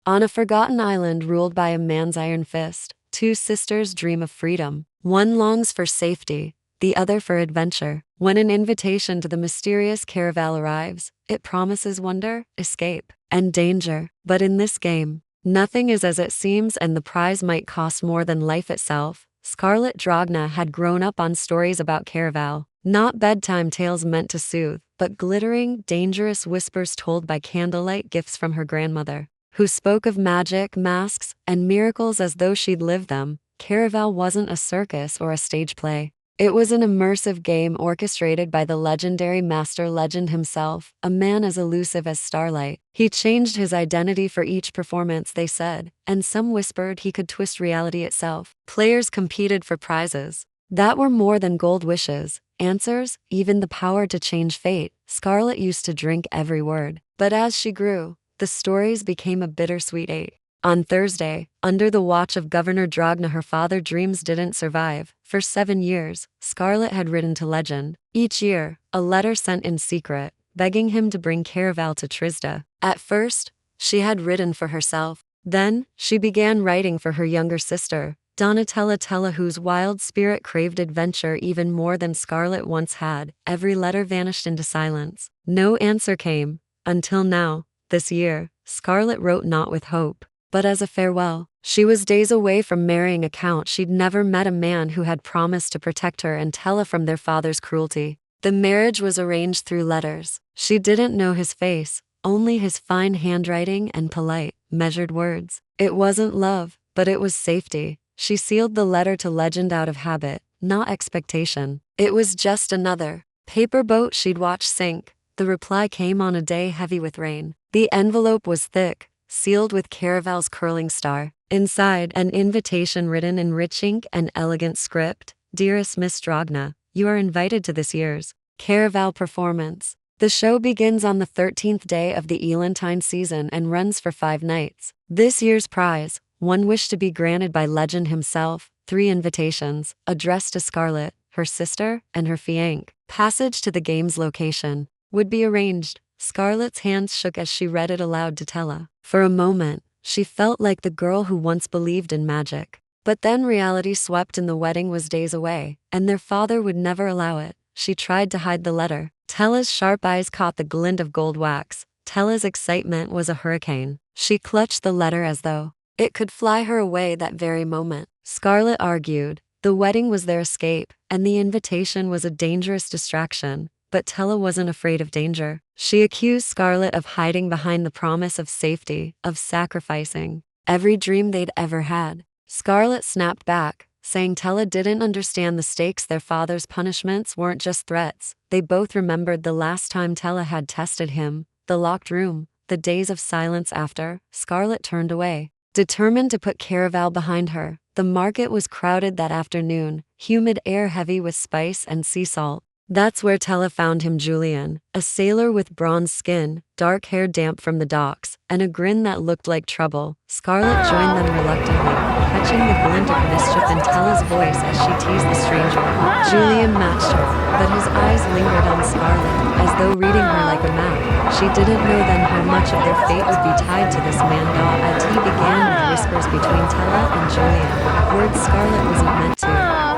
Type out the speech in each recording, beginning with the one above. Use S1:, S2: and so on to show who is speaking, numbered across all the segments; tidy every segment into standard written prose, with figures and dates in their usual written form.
S1: On a forgotten island ruled by a man's iron fist, two sisters dream of freedom. One longs for safety, the other for adventure. When an invitation to the mysterious Caraval arrives, it promises wonder, escape, and danger. But in this game, nothing is as it seems, and the prize might cost more than life itself. Scarlett Dragna had grown up on stories about Caraval, not bedtime tales meant to soothe, but glittering, dangerous whispers told by candlelight gifts from her grandmother, who spoke of magic, masks, and miracles as though she'd lived them. Caraval wasn't a circus or a stage play. It was an immersive game orchestrated by the legendary master legend himself, a man as elusive as starlight. He changed his identity for each performance, they said, and some whispered he could twist reality itself. Players competed for prizes that were more than gold wishes, answers, even the power to change fate. Scarlett used to drink every word, but as she grew, the stories became a bittersweet ache. On Thursday, under the watch of Governor Dragna, her father's dreams didn't survive. For 7 years, Scarlett had written to legend. Each year, a letter sent in secret, begging him to bring Caraval to Trisda. At first, she had written for herself. Then, she began writing for her younger sister, Donatella, whose wild spirit craved adventure even more than Scarlett once had. Every letter vanished into silence. No answer came, until now, this year. Scarlett wrote not with hope, but as a farewell. She was days away from marrying a count. She'd never met a man who had promised to protect her and Tella from their father's cruelty. The marriage was arranged through letters. She didn't know his face, only his fine handwriting and polite, measured words. It wasn't love, but it was safety. She sealed the letter to legend out of habit, not expectation. It was just another paper boat she'd watched sink. The reply came on a day heavy with rain. The envelope was thick, sealed with Caraval's curling star. Inside, an invitation written in rich ink and elegant script. Dearest Miss Dragna, you are invited to this year's Caraval performance. The show begins on the 13th day of the Elantine season and runs for 5 nights. This year's prize, one wish to be granted by legend himself, 3 invitations, addressed to Scarlett, her sister, and her fiancé. Passage to the game's location would be arranged. Scarlett's hands shook as she read it aloud to Tella. For a moment, she felt like the girl who once believed in magic. But then reality swept in. The wedding was days away, and their father would never allow it. She tried to hide the letter. Tella's sharp eyes caught the glint of gold wax. Tella's excitement was a hurricane. She clutched the letter as though it could fly her away that very moment. Scarlett argued. The wedding was their escape, and the invitation was a dangerous distraction. But Tella wasn't afraid of danger. She accused Scarlett of hiding behind the promise of safety, of sacrificing every dream they'd ever had. Scarlett snapped back, saying Tella didn't understand the stakes. Their father's punishments weren't just threats. They both remembered the last time Tella had tested him, the locked room, the days of silence after. Scarlett turned away, determined to put Caraval behind her. The market was crowded that afternoon, humid air heavy with spice and sea salt. That's where Tella found him. Julian, a sailor with bronze skin, dark hair damp from the docks, and a grin that looked like trouble. Scarlett joined them reluctantly, catching the glint of mischief in Tella's voice as she teased the stranger. Julian matched her, but his eyes lingered on Scarlett, as though reading her like a map. She didn't know then how much of their fate would be tied to this man. A tea began with whispers between Tella and Julian, words Scarlett wasn't meant to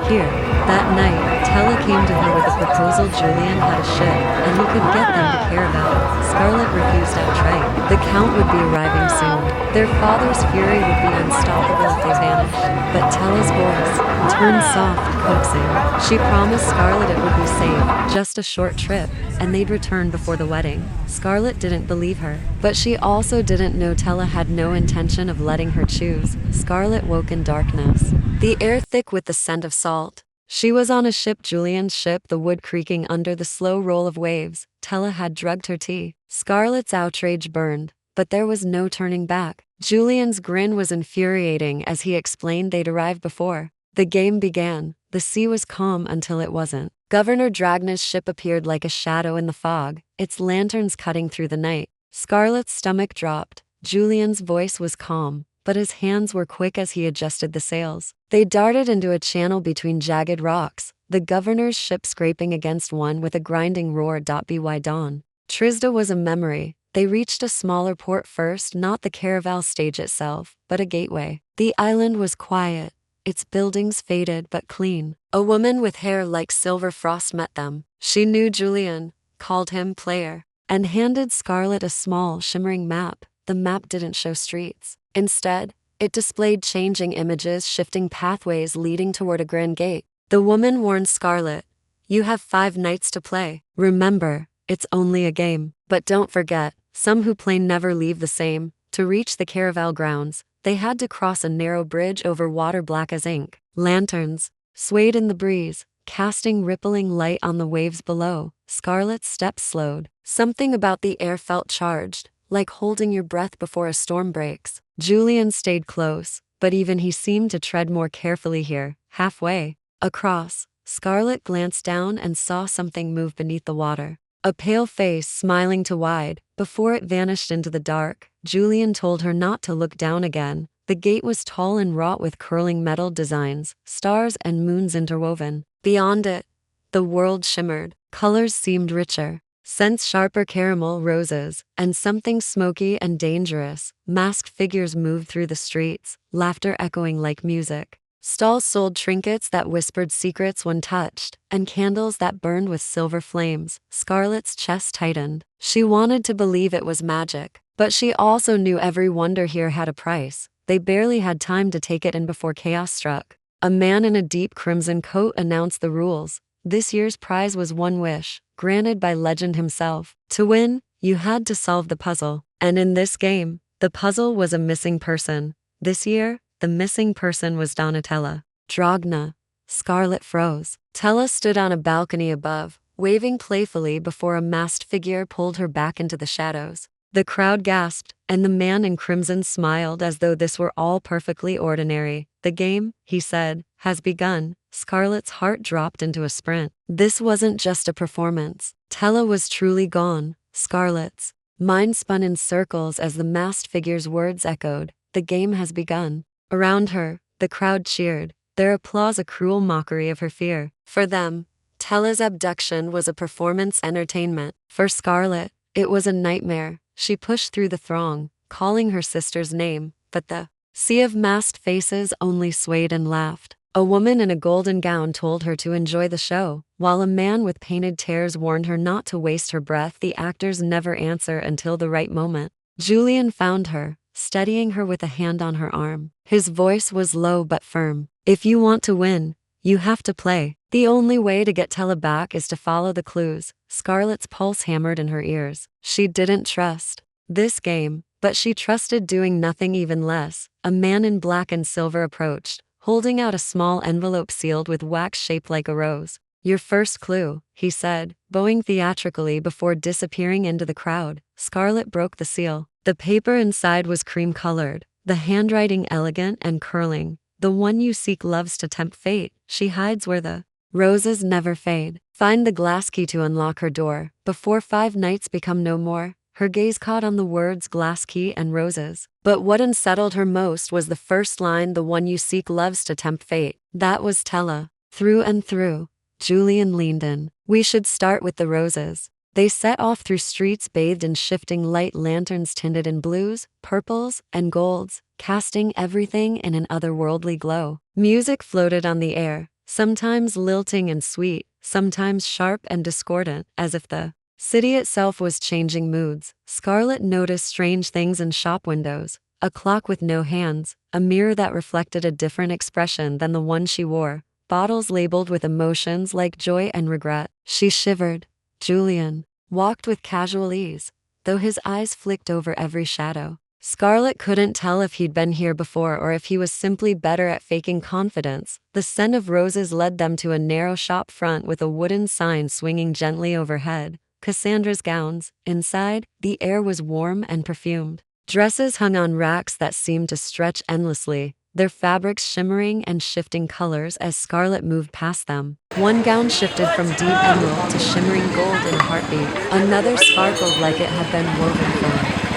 S1: hear. That night, Tella came to her with a proposal. Julian had a ship, and he could get them to Caraval. Scarlett refused outright. The Count would be arriving soon. Their father's fury would be unstoppable if they vanished. But Tella's voice turned soft, coaxing. She promised Scarlett it would be safe, just a short trip, and they'd return before the wedding. Scarlett didn't believe her, but she also didn't know Tella had no intention of letting her choose. Scarlett woke in darkness, the air thick with the scent of salt. She was on a ship, Julian's ship, the wood creaking under the slow roll of waves. Tella had drugged her tea. Scarlett's outrage burned, but there was no turning back. Julian's grin was infuriating as he explained they'd arrived before the game began. The sea was calm until it wasn't. Governor Dragna's ship appeared like a shadow in the fog, its lanterns cutting through the night. Scarlett's stomach dropped. Julian's voice was calm, but his hands were quick as he adjusted the sails. They darted into a channel between jagged rocks, the governor's ship scraping against one with a grinding roar. By dawn, Trisda was a memory. They reached a smaller port first, not the Caraval stage itself, but a gateway. The island was quiet, its buildings faded but clean. A woman with hair like silver frost met them. She knew Julian, called him player, and handed Scarlett a small, shimmering map. The map didn't show streets. Instead, it displayed changing images, shifting pathways leading toward a grand gate. The woman warned Scarlett, "You have 5 nights to play. Remember, it's only a game. But don't forget, some who play never leave the same." To reach the Caraval grounds, they had to cross a narrow bridge over water black as ink. Lanterns swayed in the breeze, casting rippling light on the waves below. Scarlett's steps slowed. Something about the air felt charged, like holding your breath before a storm breaks. Julian stayed close, but even he seemed to tread more carefully here. Halfway across, Scarlett glanced down and saw something move beneath the water. A pale face smiling to wide, before it vanished into the dark. Julian told her not to look down again. The gate was tall and wrought with curling metal designs, stars and moons interwoven. Beyond it, the world shimmered. Colors seemed richer, scents sharper, caramel roses, and something smoky and dangerous. Masked figures moved through the streets, laughter echoing like music. Stalls sold trinkets that whispered secrets when touched, and candles that burned with silver flames. Scarlett's chest tightened. She wanted to believe it was magic, but she also knew every wonder here had a price. They barely had time to take it in before chaos struck. A man in a deep crimson coat announced the rules. This year's prize was one wish, granted by legend himself. To win, you had to solve the puzzle. And in this game, the puzzle was a missing person. This year, the missing person was Donatella Dragna. Scarlett froze. Tella stood on a balcony above, waving playfully before a masked figure pulled her back into the shadows. The crowd gasped, and the man in crimson smiled as though this were all perfectly ordinary. "The game," he said, "has begun." Scarlett's heart dropped into a sprint. This wasn't just a performance. Tella was truly gone. Scarlett's mind spun in circles as the masked figure's words echoed. "The game has begun." Around her, the crowd cheered, their applause a cruel mockery of her fear. For them, Tella's abduction was a performance entertainment. For Scarlett, it was a nightmare. She pushed through the throng, calling her sister's name, but the sea of masked faces only swayed and laughed. A woman in a golden gown told her to enjoy the show, while a man with painted tears warned her not to waste her breath. The actors never answer until the right moment. Julian found her, steadying her with a hand on her arm. His voice was low but firm. "If you want to win, you have to play. The only way to get Tella back is to follow the clues." Scarlett's pulse hammered in her ears. She didn't trust this game, but she trusted doing nothing even less. A man in black and silver approached, holding out a small envelope sealed with wax shaped like a rose. "Your first clue," he said, bowing theatrically before disappearing into the crowd. Scarlett broke the seal. The paper inside was cream-colored, the handwriting elegant and curling. "The one you seek loves to tempt fate. She hides where the roses never fade. Find the glass key to unlock her door, before 5 nights become no more." Her gaze caught on the words glass key and roses. But what unsettled her most was the first line, "The one you seek loves to tempt fate." That was Tella. Through and through. Julian leaned in. "We should start with the roses." They set off through streets bathed in shifting light, lanterns tinted in blues, purples, and golds, casting everything in an otherworldly glow. Music floated on the air, sometimes lilting and sweet, sometimes sharp and discordant, as if the city itself was changing moods. Scarlett noticed strange things in shop windows: a clock with no hands, a mirror that reflected a different expression than the one she wore, bottles labeled with emotions like joy and regret. She shivered. Julian walked with casual ease, though his eyes flicked over every shadow. Scarlett couldn't tell if he'd been here before or if he was simply better at faking confidence. The scent of roses led them to a narrow shop front with a wooden sign swinging gently overhead. Cassandra's gowns. Inside, the air was warm and perfumed. Dresses hung on racks that seemed to stretch endlessly, their fabrics shimmering and shifting colors as Scarlett moved past them. One gown shifted from deep emerald to shimmering gold in a heartbeat. Another sparkled like it had been woven from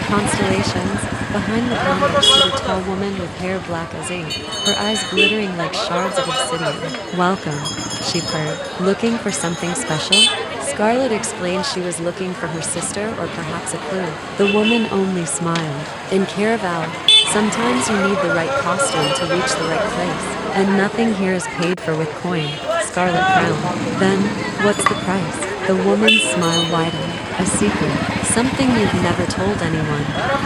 S1: constellations. Behind the counter stood a tall woman with hair black as ink, her eyes glittering like shards of obsidian. "Welcome," she purred. "Looking for something special?" Scarlett explained she was looking for her sister or perhaps a clue. The woman only smiled. In Caraval, sometimes you need the right costume to reach the right place, and nothing here is paid for with coin. Scarlett frowned. Then, what's the price? The woman's smile widened. A secret. Something you've never told anyone.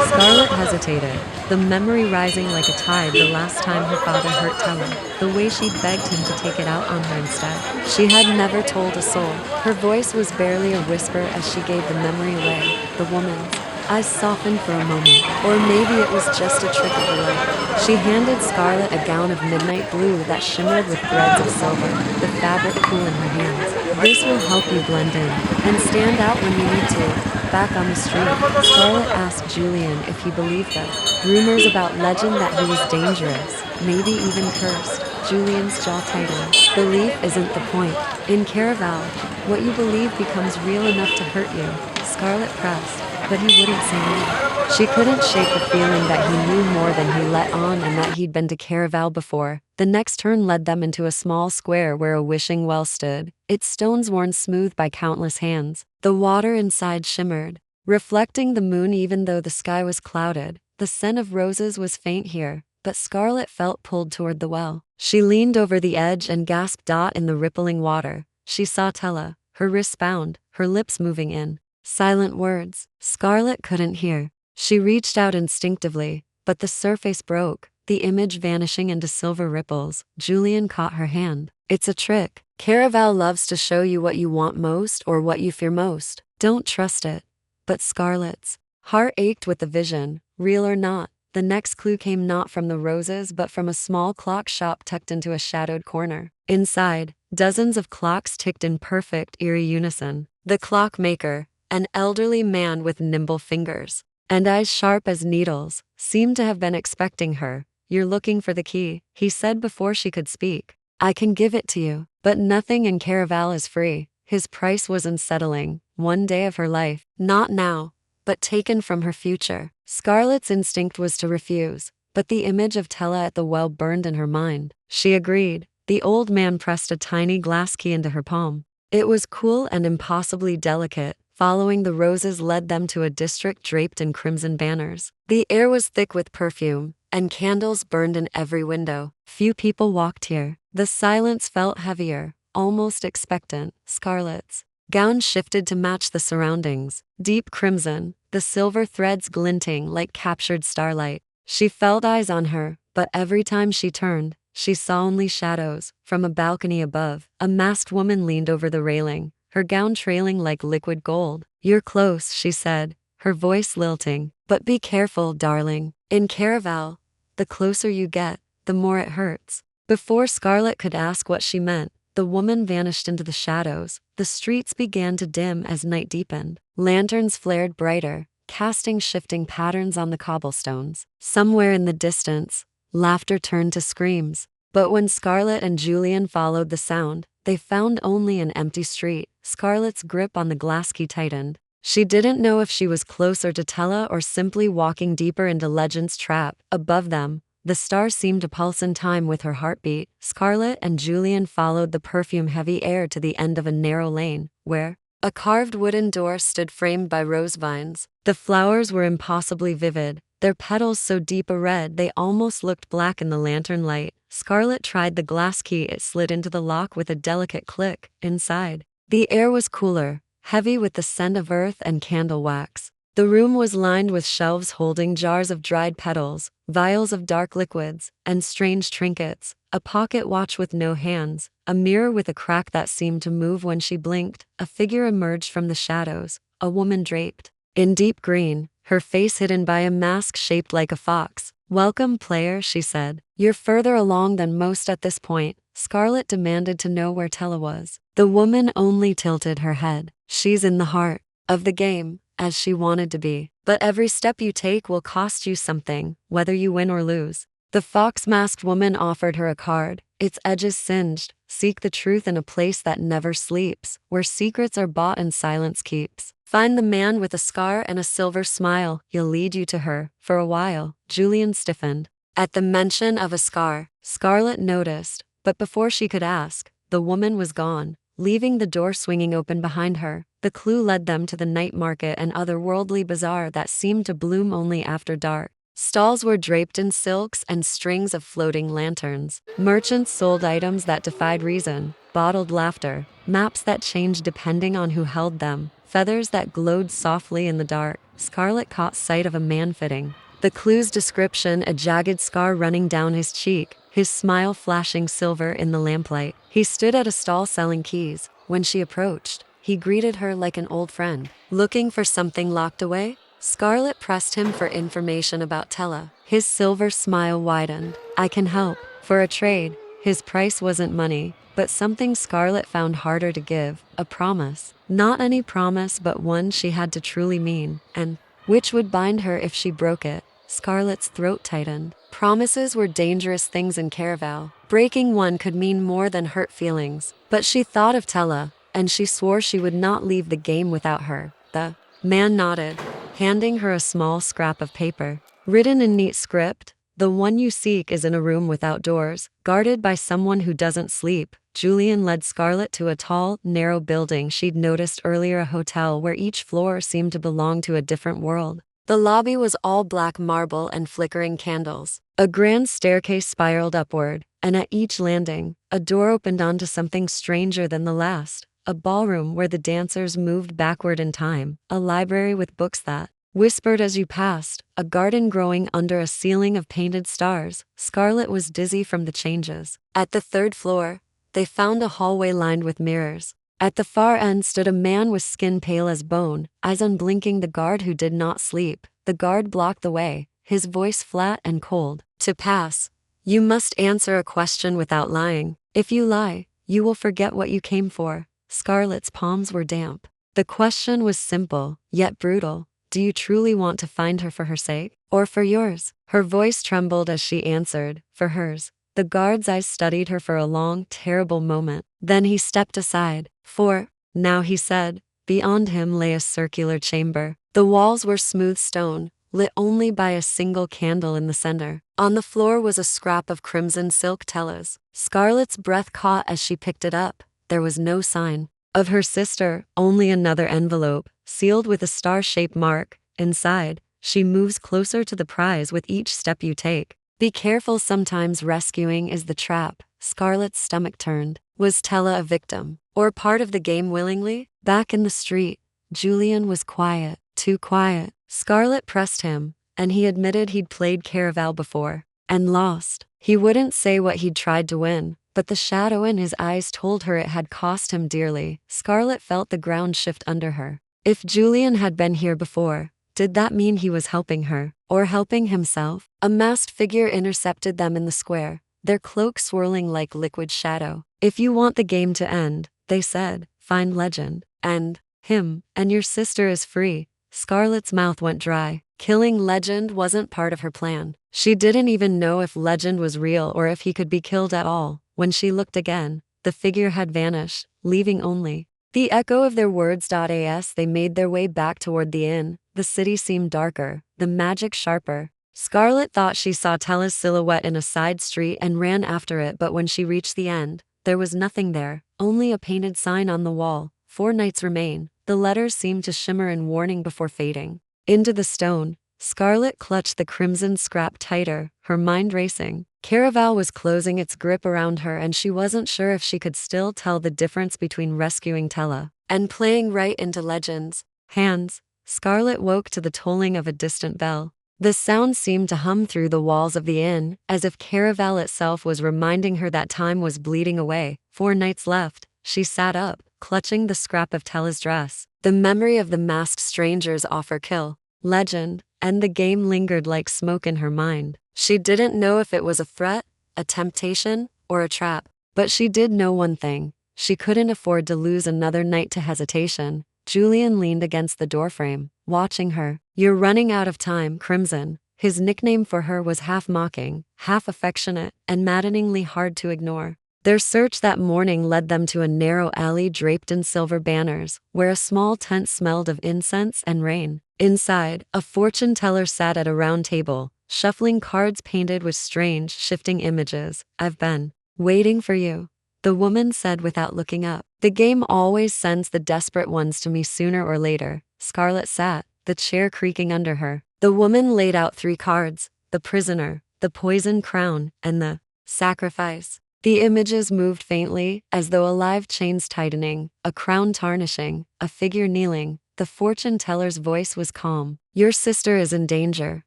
S1: Scarlett hesitated, the memory rising like a tide the last time her father hurt Tella, the way she'd begged him to take it out on her instead. She had never told a soul. Her voice was barely a whisper as she gave the memory away. The woman's eyes softened for a moment, or maybe it was just a trick of the light. She handed Scarlett a gown of midnight blue that shimmered with threads of silver, the fabric cool in her hands. This will help you blend in and stand out when you need to. Back on the street, Scarlett asked Julian if he believed them. Rumors about legend that he was dangerous, maybe even cursed. Julian's jaw tightened. Belief isn't the point. In Caraval, what you believe becomes real enough to hurt you. Scarlett pressed, but he wouldn't say no. She couldn't shake the feeling that he knew more than he let on and that he'd been to Caraval before. The next turn led them into a small square where a wishing well stood, its stones worn smooth by countless hands. The water inside shimmered, reflecting the moon even though the sky was clouded. The scent of roses was faint here, but Scarlett felt pulled toward the well. She leaned over the edge and gasped. In the rippling water, she saw Tella, her wrists bound, her lips moving in silent words Scarlett couldn't hear. She reached out instinctively, but the surface broke, the image vanishing into silver ripples. Julian caught her hand. It's a trick. Caraval loves to show you what you want most or what you fear most. Don't trust it. But Scarlett's heart ached with the vision, real or not. The next clue came not from the roses but from a small clock shop tucked into a shadowed corner. Inside, dozens of clocks ticked in perfect, eerie unison. The clockmaker, an elderly man with nimble fingers and eyes sharp as needles, seemed to have been expecting her. You're looking for the key, he said before she could speak. I can give it to you, but nothing in Caraval is free. His price was unsettling. One day of her life, not now, but taken from her future. Scarlett's instinct was to refuse, but the image of Tella at the well burned in her mind. She agreed. The old man pressed a tiny glass key into her palm. It was cool and impossibly delicate. Following the roses led them to a district draped in crimson banners. The air was thick with perfume, and candles burned in every window. Few people walked here. The silence felt heavier, almost expectant. Scarlett's gown shifted to match the surroundings, deep crimson, the silver threads glinting like captured starlight. She felt eyes on her, but every time she turned, she saw only shadows. From a balcony above, a masked woman leaned over the railing, her gown trailing like liquid gold. You're close, she said, her voice lilting. But be careful, darling. In Caraval, the closer you get, the more it hurts. Before Scarlett could ask what she meant, the woman vanished into the shadows. The streets began to dim as night deepened. Lanterns flared brighter, casting shifting patterns on the cobblestones. Somewhere in the distance, laughter turned to screams. But when Scarlett and Julian followed the sound, they found only an empty street. Scarlett's grip on the glass key tightened. She didn't know if she was closer to Tella or simply walking deeper into Legend's trap. Above them, the stars seemed to pulse in time with her heartbeat. Scarlett and Julian followed the perfume-heavy air to the end of a narrow lane, where a carved wooden door stood framed by rose vines. The flowers were impossibly vivid, their petals so deep a red they almost looked black in the lantern light. Scarlett tried the glass key. It slid into the lock with a delicate click. Inside, the air was cooler, heavy with the scent of earth and candle wax. The room was lined with shelves holding jars of dried petals, vials of dark liquids, and strange trinkets. A pocket watch with no hands, a mirror with a crack that seemed to move when she blinked. A figure emerged from the shadows, a woman draped in deep green, her face hidden by a mask shaped like a fox. Welcome, player, she said. You're further along than most at this point. Scarlett demanded to know where Tella was. The woman only tilted her head. She's in the heart of the game, as she wanted to be. But every step you take will cost you something, whether you win or lose. The fox-masked woman offered her a card, its edges singed. Seek the truth in a place that never sleeps, where secrets are bought and silence keeps. Find the man with a scar and a silver smile, he'll lead you to her. For a while, Julian stiffened. At the mention of a scar, Scarlett noticed, but before she could ask, the woman was gone, leaving the door swinging open behind her. The clue led them to the night market, an otherworldly bazaar that seemed to bloom only after dark. Stalls were draped in silks and strings of floating lanterns. Merchants sold items that defied reason, bottled laughter, maps that changed depending on who held them, feathers that glowed softly in the dark. Scarlett caught sight of a man fitting the clue's description, a jagged scar running down his cheek, his smile flashing silver in the lamplight. He stood at a stall selling keys. When she approached, he greeted her like an old friend. Looking for something locked away? Scarlett pressed him for information about Tella. His silver smile widened. I can help. For a trade. His price wasn't money, but something Scarlett found harder to give, a promise. Not any promise, but one she had to truly mean, and which would bind her if she broke it. Scarlett's throat tightened. Promises were dangerous things in Caraval. Breaking one could mean more than hurt feelings. But she thought of Tella, and she swore she would not leave the game without her. The man nodded, handing her a small scrap of paper. Written in neat script, the one you seek is in a room without doors, guarded by someone who doesn't sleep. Julian led Scarlett to a tall, narrow building she'd noticed earlier, a hotel where each floor seemed to belong to a different world. The lobby was all black marble and flickering candles. A grand staircase spiraled upward, and at each landing, a door opened onto something stranger than the last. A ballroom where the dancers moved backward in time, a library with books that whispered as you passed, a garden growing under a ceiling of painted stars. Scarlett was dizzy from the changes. At the third floor, they found a hallway lined with mirrors. At the far end stood a man with skin pale as bone, eyes unblinking, the guard who did not sleep. The guard blocked the way, his voice flat and cold. To pass, you must answer a question without lying. If you lie, you will forget what you came for. Scarlett's palms were damp. The question was simple, yet brutal. Do you truly want to find her for her sake, or for yours? Her voice trembled as she answered, for hers. The guard's eyes studied her for a long, terrible moment. Then he stepped aside. For now, he said. Beyond him lay a circular chamber. The walls were smooth stone, lit only by a single candle in the center. On the floor was a scrap of crimson silk tellas. Scarlett's breath caught as she picked it up. There was no sign of her sister, only another envelope, sealed with a star-shaped mark. Inside, she moves closer to the prize with each step you take. Be careful, sometimes rescuing is the trap. Scarlett's stomach turned. Was Tella a victim, or part of the game willingly? Back in the street, Julian was quiet, too quiet. Scarlett pressed him, and he admitted he'd played Caraval before, and lost. He wouldn't say what he'd tried to win, but the shadow in his eyes told her it had cost him dearly. Scarlett felt the ground shift under her. If Julian had been here before, did that mean he was helping her, or helping himself? A masked figure intercepted them in the square, their cloak swirling like liquid shadow. If you want the game to end, they said, find Legend, and him, and your sister is free. Scarlett's mouth went dry. Killing Legend wasn't part of her plan. She didn't even know if Legend was real or if he could be killed at all. When she looked again, the figure had vanished, leaving only the echo of their words. As they made their way back toward the inn, the city seemed darker, the magic sharper. Scarlett thought she saw Tella's silhouette in a side street and ran after it, but when she reached the end, there was nothing there, only a painted sign on the wall. 4 nights remain. The letters seemed to shimmer in warning before fading into the stone. Scarlett clutched the crimson scrap tighter, her mind racing. Caraval was closing its grip around her, and she wasn't sure if she could still tell the difference between rescuing Tella and playing right into Legend's hands. Scarlett woke to the tolling of a distant bell. The sound seemed to hum through the walls of the inn, as if Caraval itself was reminding her that time was bleeding away. 4 nights left. She sat up, clutching the scrap of Tella's dress. The memory of the masked stranger's offer kill Legend, and the game lingered like smoke in her mind. She didn't know if it was a threat, a temptation, or a trap. But she did know one thing. She couldn't afford to lose another night to hesitation. Julian leaned against the doorframe, watching her. You're running out of time, Crimson. His nickname for her was half mocking, half affectionate, and maddeningly hard to ignore. Their search that morning led them to a narrow alley draped in silver banners, where a small tent smelled of incense and rain. Inside, a fortune teller sat at a round table, shuffling cards painted with strange, shifting images. I've been waiting for you, the woman said without looking up. The game always sends the desperate ones to me sooner or later. Scarlett sat, the chair creaking under her. The woman laid out 3 cards: the prisoner, the poisoned crown, and the sacrifice. The images moved faintly, as though a live chains tightening, a crown tarnishing, a figure kneeling. The fortune teller's voice was calm. Your sister is in danger,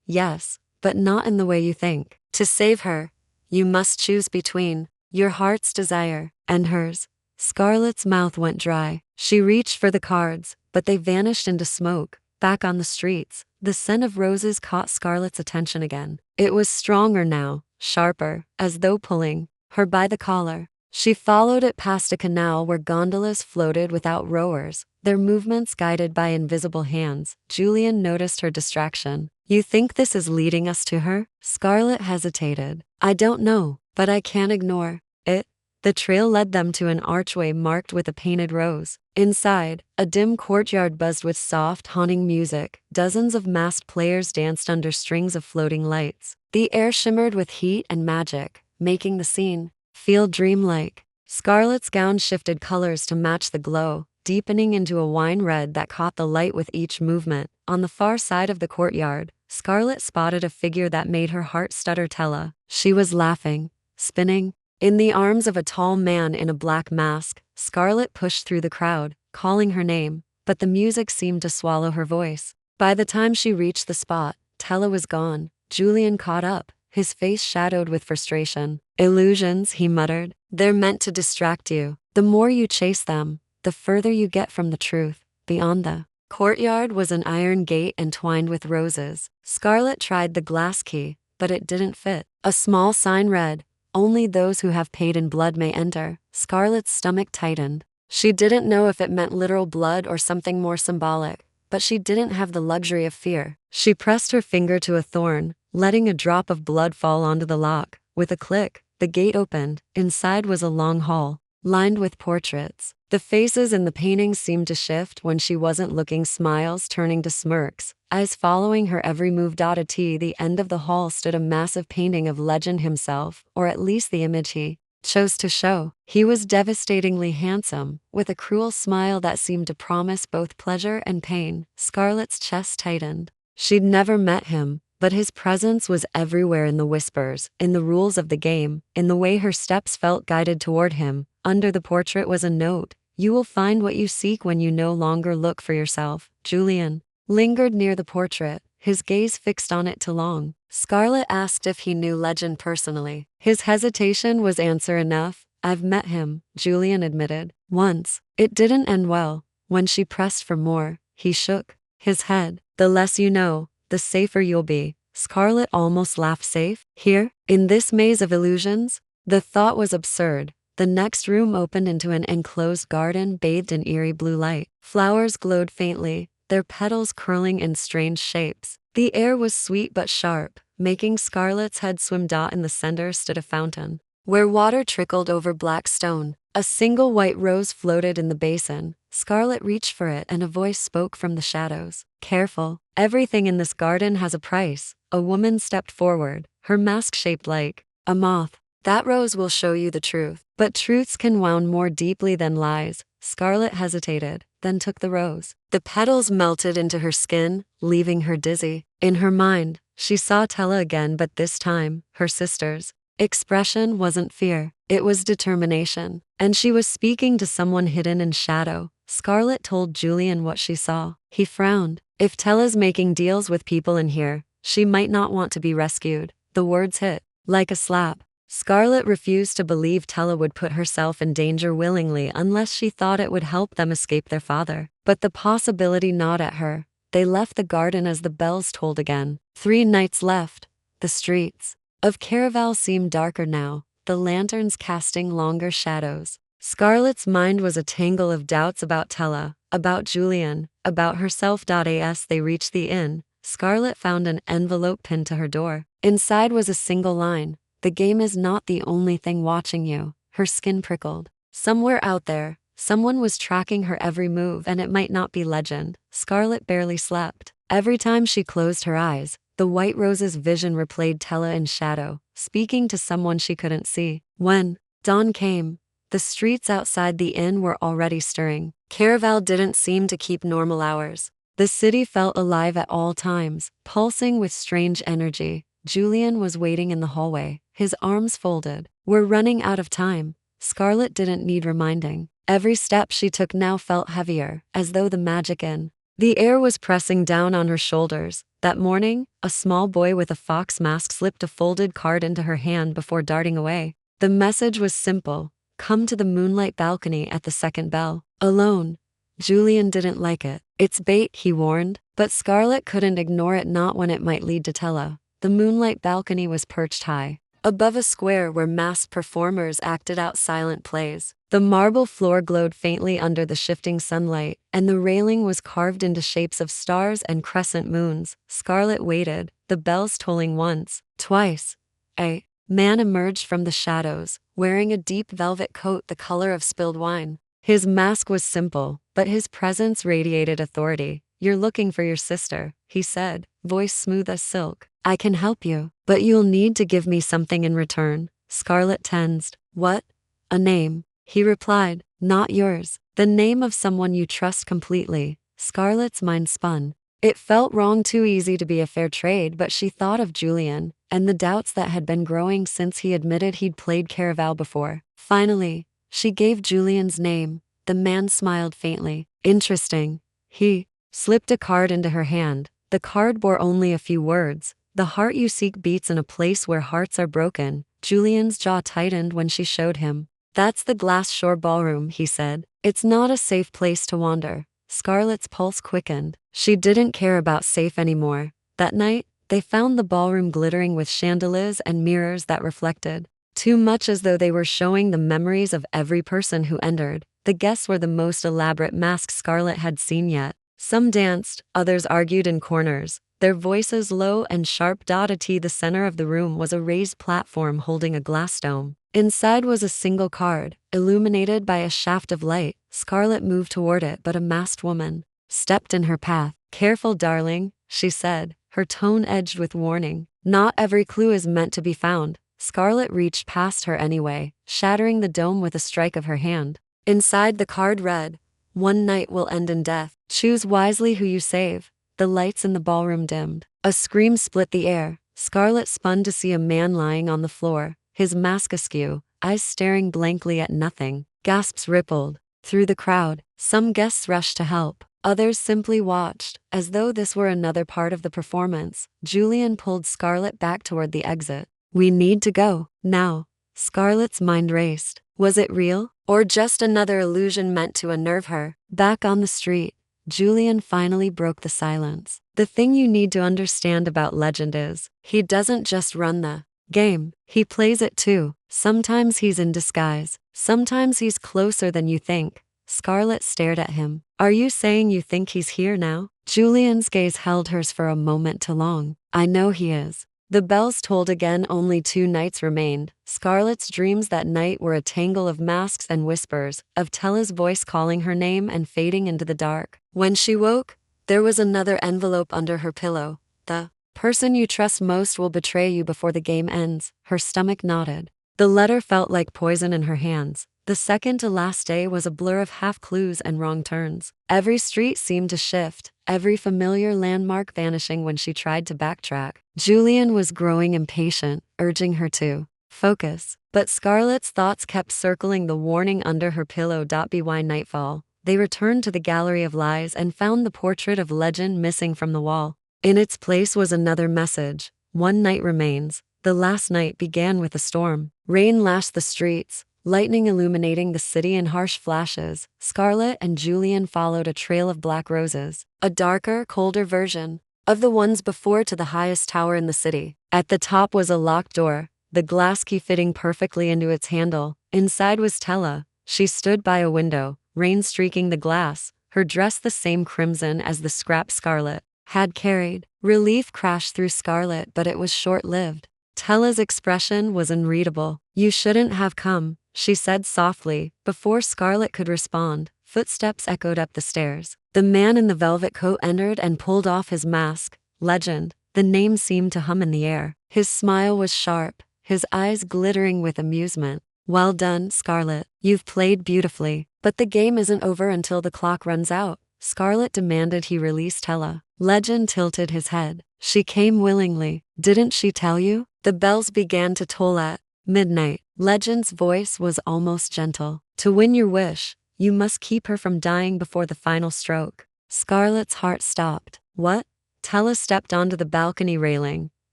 S1: yes, but not in the way you think. To save her, you must choose between your heart's desire and hers. Scarlett's mouth went dry. She reached for the cards, but they vanished into smoke. Back on the streets, the scent of roses caught Scarlett's attention again. It was stronger now, sharper, as though pulling her by the collar. She followed it past a canal where gondolas floated without rowers, their movements guided by invisible hands. Julian noticed her distraction. You think this is leading us to her? Scarlett hesitated. I don't know, but I can't ignore it. The trail led them to an archway marked with a painted rose. Inside, a dim courtyard buzzed with soft, haunting music. Dozens of masked players danced under strings of floating lights. The air shimmered with heat and magic, making the scene feel dreamlike. Scarlett's gown shifted colors to match the glow, deepening into a wine red that caught the light with each movement. On the far side of the courtyard, Scarlett spotted a figure that made her heart stutter. Tella. She was laughing, spinning in the arms of a tall man in a black mask. Scarlett pushed through the crowd, calling her name, but the music seemed to swallow her voice. By the time she reached the spot, Tella was gone. Julian caught up, his face shadowed with frustration. Illusions, he muttered. They're meant to distract you. The more you chase them, the further you get from the truth. Beyond the courtyard was an iron gate entwined with roses. Scarlett tried the glass key, but it didn't fit. A small sign read, "Only those who have paid in blood may enter." Scarlett's stomach tightened. She didn't know if it meant literal blood or something more symbolic, but she didn't have the luxury of fear. She pressed her finger to a thorn, letting a drop of blood fall onto the lock. With a click, the gate opened. Inside was a long hall, lined with portraits. The faces in the paintings seemed to shift when she wasn't looking, smiles turning to smirks, eyes following her every move. At the end of the hall stood a massive painting of Legend himself, or at least the image he chose to show. He was devastatingly handsome, with a cruel smile that seemed to promise both pleasure and pain. Scarlett's chest tightened. She'd never met him, but his presence was everywhere, in the whispers, in the rules of the game, in the way her steps felt guided toward him. Under the portrait was a note: "You will find what you seek when you no longer look for yourself." Julian lingered near the portrait, his gaze fixed on it too long. Scarlett asked if he knew Legend personally. His hesitation was answer enough. "I've met him," Julian admitted. "Once." It didn't end well. When she pressed for more, he shook his head. "The less you know, the safer you'll be." Scarlett almost laughed. Safe? Here? In this maze of illusions? The thought was absurd. The next room opened into an enclosed garden bathed in eerie blue light. Flowers glowed faintly, their petals curling in strange shapes. The air was sweet but sharp, making Scarlett's head swim. In the center stood a fountain, where water trickled over black stone. A single white rose floated in the basin. Scarlett reached for it, and a voice spoke from the shadows. "Careful. Everything in this garden has a price." A woman stepped forward, her mask shaped like a moth. "That rose will show you the truth. But truths can wound more deeply than lies." Scarlett hesitated, then took the rose. The petals melted into her skin, leaving her dizzy. In her mind, she saw Tella again, but this time, her sister's expression wasn't fear, it was determination. And she was speaking to someone hidden in shadow. Scarlett told Julian what she saw. He frowned. "If Tella's making deals with people in here, she might not want to be rescued." The words hit like a slap. Scarlett refused to believe Tella would put herself in danger willingly unless she thought it would help them escape their father. But the possibility gnawed at her. They left the garden as the bells tolled again. 3 nights left. The streets of Caraval seemed darker now, the lanterns casting longer shadows. Scarlett's mind was a tangle of doubts about Tella, about Julian, about herself. As they reached the inn, Scarlett found an envelope pinned to her door. Inside was a single line: "The game is not the only thing watching you." Her skin prickled. Somewhere out there, someone was tracking her every move, and it might not be Legend. Scarlett barely slept. Every time she closed her eyes, the white rose's vision replayed Tella in shadow, speaking to someone she couldn't see. When dawn came, The streets outside the inn were already stirring. Caraval didn't seem to keep normal hours. The city felt alive at all times, pulsing with strange energy. Julian was waiting in the hallway, his arms folded. We're running out of time. Scarlett didn't need reminding. Every step she took now felt heavier, as though the magic in the air was pressing down on her shoulders. That morning, a small boy with a fox mask slipped a folded card into her hand before darting away. The message was simple: come to the moonlight balcony at the second bell. Alone. Julian didn't like it. It's bait, he warned, but Scarlett couldn't ignore it, not when it might lead to Tella. The moonlight balcony was perched high above a square where masked performers acted out silent plays. The marble floor glowed faintly under the shifting sunlight, and the railing was carved into shapes of stars and crescent moons. Scarlett waited, the bells tolling once, twice. A man emerged from the shadows, wearing a deep velvet coat the color of spilled wine. His mask was simple, but his presence radiated authority. You're looking for your sister, he said, voice smooth as silk. I can help you, but you'll need to give me something in return. Scarlett tensed. What? A name, he replied. Not yours. The name of someone you trust completely. Scarlett's mind spun. It felt wrong, too easy to be a fair trade, but she thought of Julian, and the doubts that had been growing since he admitted he'd played Caraval before. Finally, she gave Julian's name. The man smiled faintly. Interesting. He slipped a card into her hand. The card bore only a few words. The heart you seek beats in a place where hearts are broken. Julian's jaw tightened when she showed him. That's the Glass Shore Ballroom, he said. It's not a safe place to wander. Scarlett's pulse quickened. She didn't care about safe anymore. That night, they found the ballroom glittering with chandeliers and mirrors that reflected too much, as though they were showing the memories of every person who entered. The guests were the most elaborate masks Scarlett had seen yet. Some danced, others argued in corners, their voices low and sharp. The center of the room was a raised platform holding a glass dome. Inside was a single card, illuminated by a shaft of light. Scarlett moved toward it, but a masked woman stepped in her path. Careful, darling, she said, her tone edged with warning. Not every clue is meant to be found. Scarlett reached past her anyway, shattering the dome with a strike of her hand. Inside the card read, one night will end in death. Choose wisely who you save. The lights in the ballroom dimmed. A scream split the air. Scarlett spun to see a man lying on the floor, his mask askew, eyes staring blankly at nothing. Gasps rippled through the crowd. Some guests rushed to help. Others simply watched, as though this were another part of the performance. Julian pulled Scarlett back toward the exit. We need to go, now. Scarlett's mind raced. Was it real, or just another illusion meant to unnerve her? Back on the street, Julian finally broke the silence. The thing you need to understand about Legend is, he doesn't just run the game, he plays it too. Sometimes he's in disguise, sometimes he's closer than you think. Scarlett stared at him. Are you saying you think he's here now? Julian's gaze held hers for a moment too long. I know he is. The bells tolled again. Only 2 nights remained. Scarlett's dreams that night were a tangle of masks and whispers, of Tella's voice calling her name and fading into the dark. When she woke, there was another envelope under her pillow. The person you trust most will betray you before the game ends. Her stomach knotted. The letter felt like poison in her hands. The second to last day was a blur of half-clues and wrong turns. Every street seemed to shift, every familiar landmark vanishing when she tried to backtrack. Julian was growing impatient, urging her to focus. But Scarlett's thoughts kept circling the warning under her pillow. By nightfall, they returned to the Gallery of Lies and found the portrait of Legend missing from the wall. In its place was another message. One night remains. The last night began with a storm. Rain lashed the streets, lightning illuminating the city in harsh flashes. Scarlett and Julian followed a trail of black roses, a darker, colder version of the ones before, to the highest tower in the city. At the top was a locked door, the glass key fitting perfectly into its handle. Inside was Tella. She stood by a window, rain streaking the glass, her dress the same crimson as the scrap Scarlett had carried. Relief crashed through Scarlett, but it was short-lived. Tella's expression was unreadable. You shouldn't have come, she said softly. Before Scarlett could respond, footsteps echoed up the stairs. The man in the velvet coat entered and pulled off his mask. Legend. The name seemed to hum in the air. His smile was sharp, his eyes glittering with amusement. Well done, Scarlett. You've played beautifully. But the game isn't over until the clock runs out. Scarlett demanded he release Tella. Legend tilted his head. She came willingly. Didn't she tell you? The bells began to toll at midnight. Legend's voice was almost gentle. To win your wish, you must keep her from dying before the final stroke. Scarlett's heart stopped. What? Tella stepped onto the balcony railing,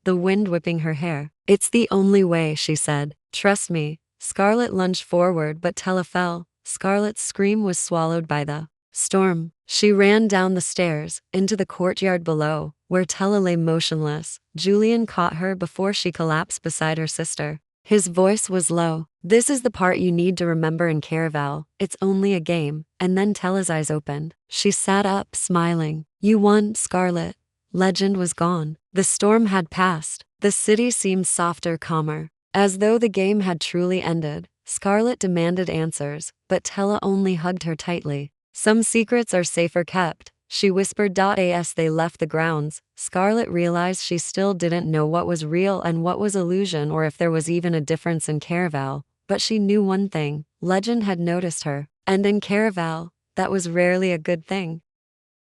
S1: the wind whipping her hair. It's the only way, she said. Trust me. Scarlett lunged forward, but Tella fell. Scarlett's scream was swallowed by the storm. She ran down the stairs, into the courtyard below, where Tella lay motionless. Julian caught her before she collapsed beside her sister. His voice was low. This is the part you need to remember in Caraval. It's only a game. And then Tella's eyes opened. She sat up, smiling. You won, Scarlett. Legend was gone. The storm had passed. The city seemed softer, calmer. As though the game had truly ended. Scarlett demanded answers, but Tella only hugged her tightly. Some secrets are safer kept, she whispered. As they left the grounds, Scarlett realized she still didn't know what was real and what was illusion, or if there was even a difference in Caraval. But she knew one thing. Legend had noticed her. And in Caraval, that was rarely a good thing.